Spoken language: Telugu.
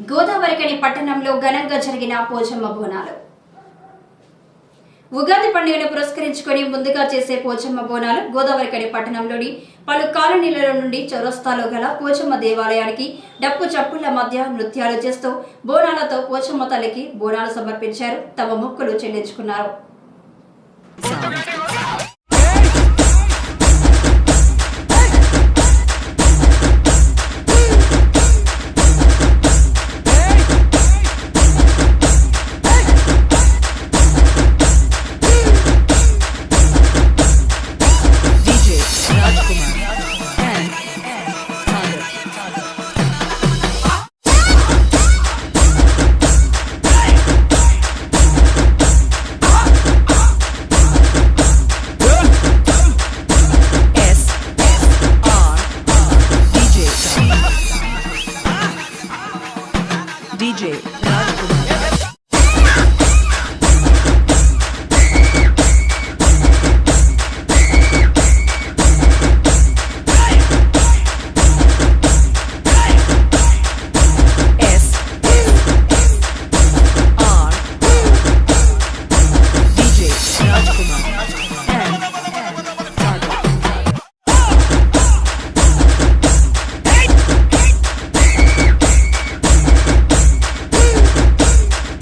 గోదావరికని పట్టణంలో ఘనంగా జరిగిన పోచమ్మ బోనాలు. ఉగాది పండుగను పురస్కరించుకొని ముందుగా చేసే పోచమ్మ బోనాలు గోదావరికని పట్టణంలోని పలు కాలనీల నుండి చౌరస్తాలో గల పోచమ్మ దేవాలయానికి డప్పు చప్పుళ్ల మధ్య నృత్యాలు చేస్తూ బోనాలతో పోచమ్మ తల్లికి బోనాలు సమర్పించారు. తమ మొక్కులు చెల్లించుకున్నారు. DJ Rajkumar.